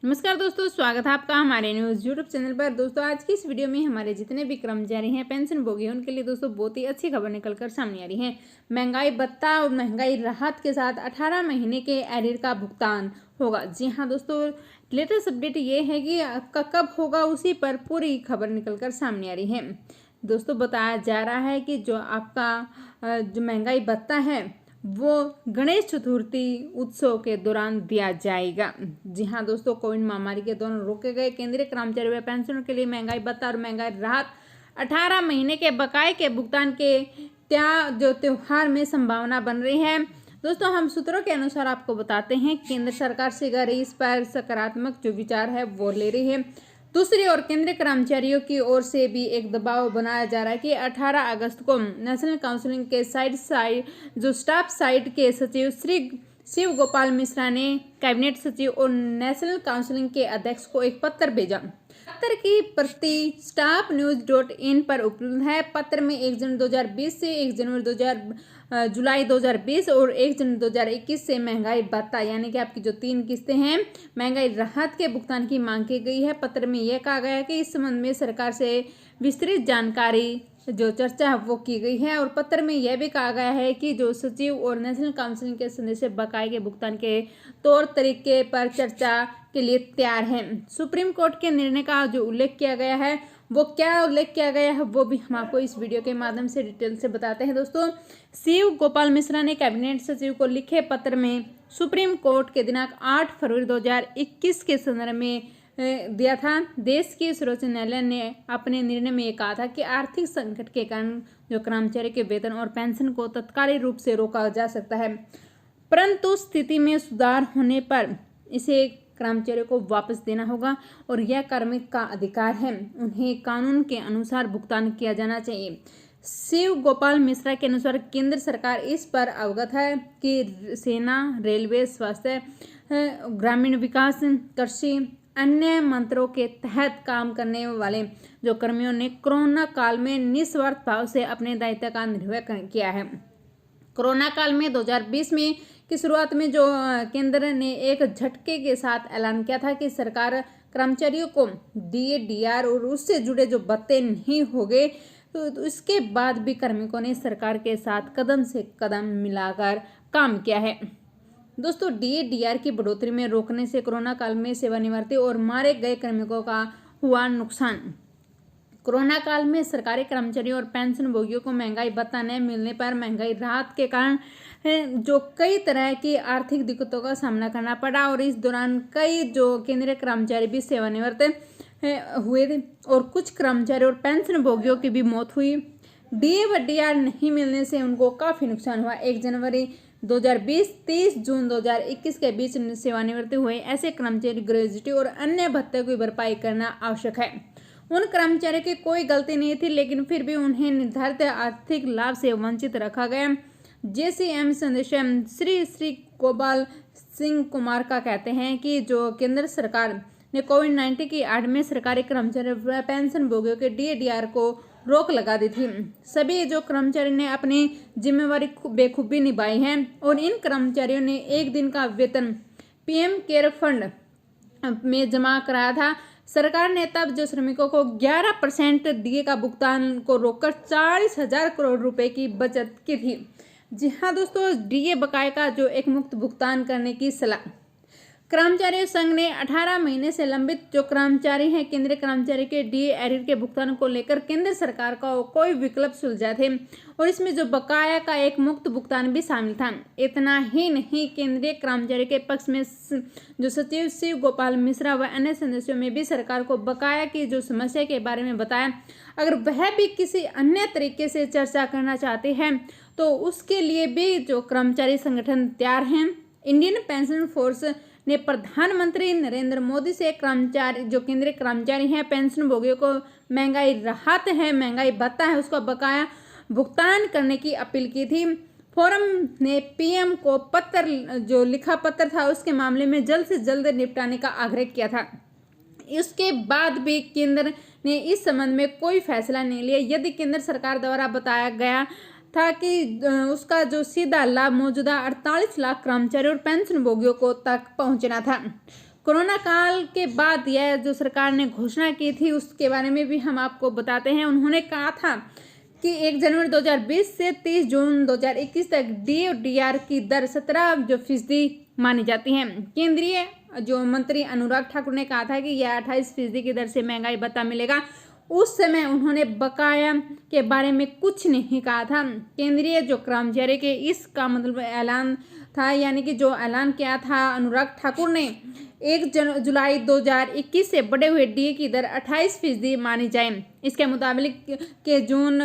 नमस्कार दोस्तों, स्वागत है आपका हमारे न्यूज़ यूट्यूब चैनल पर। दोस्तों आज की इस वीडियो में हमारे जितने भी कर्मचारी हैं, पेंशन भोगी हैं, उनके लिए दोस्तों बहुत ही अच्छी खबर निकलकर सामने आ रही है। महंगाई भत्ता और महंगाई राहत के साथ 18 महीने के एरियर का भुगतान होगा। जी हाँ दोस्तों, लेटेस्ट अपडेट ये है कि आपका कब होगा उसी पर पूरी खबर निकलकर सामने आ रही है। दोस्तों बताया जा रहा है कि जो आपका जो महंगाई भत्ता है वो गणेश चतुर्थी उत्सव के दौरान दिया जाएगा। जी हाँ दोस्तों, कोविड महामारी के दौरान रोके गए केंद्रीय कर्मचारी व पेंशनर के लिए महंगाई भत्ता और महंगाई राहत 18 महीने के बकाये के भुगतान के त्योहार में संभावना बन रही है। दोस्तों हम सूत्रों के अनुसार आपको बताते हैं, केंद्र सरकार से अगर इस पर सकारात्मक जो विचार है वो ले रही है। दूसरी ओर केंद्रीय कर्मचारियों की ओर से भी एक दबाव बनाया जा रहा है कि 18 अगस्त को नेशनल काउंसिलिंग के जो स्टाफ साइट के सचिव श्री शिव गोपाल मिश्रा ने कैबिनेट सचिव और नेशनल काउंसिलिंग के अध्यक्ष को एक पत्र भेजा। पत्र की प्रति staffnews.in पर उपलब्ध है। पत्र में 1 जनवरी 2020 से 1 जुलाई 2020 और 1 जनवरी 2021 से महंगाई भत्ता यानी कि आपकी जो 3 किस्तें हैं महंगाई राहत के भुगतान की मांग की गई है। पत्र में यह कहा गया है कि इस संबंध में सरकार से विस्तृत जानकारी जो चर्चा है वो की गई है। और पत्र में यह भी कहा गया है कि जो सचिव और नेशनल काउंसिल के सदस्य बकाये के भुगतान के तौर तरीके पर चर्चा के लिए तैयार हैं। सुप्रीम कोर्ट के निर्णय का जो उल्लेख किया गया है वो क्या उल्लेख किया गया है वो भी हम आपको इस वीडियो के माध्यम से डिटेल से बताते हैं। दोस्तों शिव गोपाल मिश्रा ने कैबिनेट सचिव को लिखे पत्र में सुप्रीम कोर्ट के दिनांक 8 फरवरी 2021 के संदर्भ में दिया था। देश के सर्वोच्च न्यायालय ने अपने निर्णय में ये कहा था कि आर्थिक संकट के कारण जो कर्मचारी के वेतन और पेंशन को तत्कालिक रूप से रोका जा सकता है, परंतु स्थिति में सुधार होने पर इसे कर्मचारियों को वापस देना होगा और यह कार्मिक का अधिकार है, उन्हें कानून के अनुसार भुगतान किया जाना चाहिए। शिव गोपाल मिश्रा के अनुसार केंद्र सरकार इस पर अवगत है कि सेना, रेलवे, स्वास्थ्य, ग्रामीण विकास, कृषि, अन्य मंत्रों के तहत काम करने वाले जो कर्मियों ने कोरोना काल में निस्वार्थ भाव से अपने दायित्व का निर्वहन किया है। कोरोना काल में 2020 में की शुरुआत में जो केंद्र ने एक झटके के साथ ऐलान किया था कि सरकार कर्मचारियों को डीए, डीआर और उससे जुड़े जो भत्ते नहीं हो गए, तो इसके बाद भी कार्मिकों ने सरकार के साथ कदम से कदम मिलाकर काम किया है। दोस्तों डीए, डीआर की बढ़ोतरी में रोकने से कोरोना काल में सेवानिवृत्ति और मारे गए कार्मिकों का हुआ नुकसान। कोरोना काल में सरकारी कर्मचारियों और पेंशन भोगियों को महंगाई भत्ता न मिलने पर महंगाई राहत के कारण जो कई तरह की आर्थिक दिक्कतों का सामना करना पड़ा और इस दौरान कई जो केंद्रीय कर्मचारी भी सेवानिवृत्त हुए थे और कुछ कर्मचारी और पेंशन भोगियों की भी मौत हुई। डीए व डीआर नहीं मिलने से उनको काफ़ी नुकसान हुआ। 1 जनवरी 2020 30 जून 2021 के बीच सेवानिवृत्त हुए ऐसे कर्मचारी ग्रेजुटी और अन्य भत्ते की भरपाई करना आवश्यक है। उन कर्मचारियों की कोई गलती नहीं थी, लेकिन फिर भी उन्हें निर्धारित आर्थिक लाभ से वंचित रखा गया। जेसीएम सदस्य श्री गोपाल सिंह कुमार का कहते हैं कि जो केंद्र सरकार ने कोविड-19 की आड़ में सरकारी कर्मचारी व पेंशन भोगियों के डीए-डीआर को रोक लगा दी थी। सभी जो कर्मचारी ने अपनी जिम्मेवारी बेखूबी निभाई है और इन कर्मचारियों ने एक दिन का वेतन पीएम केयर फंड में जमा कराया था। सरकार ने तब जो श्रमिकों को 11% डीए का भुगतान को रोककर 40,000 करोड़ रुपए की बचत की थी। जी हाँ दोस्तों, डीए बकाये का जो एक मुक्त भुगतान करने की सलाह। कर्मचारी संघ ने 18 महीने से लंबित जो कर्मचारी हैं केंद्रीय कर्मचारी के डीए एरियर के भुगतान को लेकर केंद्र सरकार का कोई विकल्प सुलझाए थे और इसमें जो बकाया का एक मुक्त भुगतान भी शामिल था। इतना ही नहीं, केंद्रीय कर्मचारी के पक्ष में जो सचिव शिव गोपाल मिश्रा व अन्य सदस्यों में भी सरकार को बकाया की जो समस्या के बारे में बताया। अगर वह भी किसी अन्य तरीके से चर्चा करना चाहते हैं तो उसके लिए भी जो कर्मचारी संगठन तैयार हैं। इंडियन पेंशन फोर्स ने प्रधानमंत्री नरेंद्र मोदी से कर्मचारी जो केंद्रीय कर्मचारी हैं पेंशन भोगियों को महंगाई राहत है, महंगाई भत्ता है, उसका बकाया भुगतान करने की अपील की थी। फोरम ने पीएम को पत्र जो लिखा पत्र था उसके मामले में जल्द से जल्द निपटाने का आग्रह किया था। इसके बाद भी केंद्र ने इस संबंध में कोई फैसला नहीं लिया। यदि केंद्र सरकार द्वारा बताया गया था कि उसका जो सीधा लाभ मौजूदा 48 लाख कर्मचारी और पेंशन भोगियों को तक पहुंचना था। कोरोना काल के बाद यह जो सरकार ने घोषणा की थी उसके बारे में भी हम आपको बताते हैं। उन्होंने कहा था कि 1 जनवरी 2020 से 30 जून 2021 तक डी और डीआर की दर 17% मानी जाती है। केंद्रीय जो मंत्री अनुराग ठाकुर ने कहा था कि यह 28% की दर से महंगाई भत्ता मिलेगा। उस समय उन्होंने बकाया के बारे में कुछ नहीं कहा था। केंद्रीय जो कर्मचारी के इसका मतलब ऐलान था, यानी कि जो ऐलान किया था अनुराग ठाकुर ने 1 जुलाई 2021 से बढ़े हुए डीए की दर 28% मानी जाए। इसके मुताबिक के जून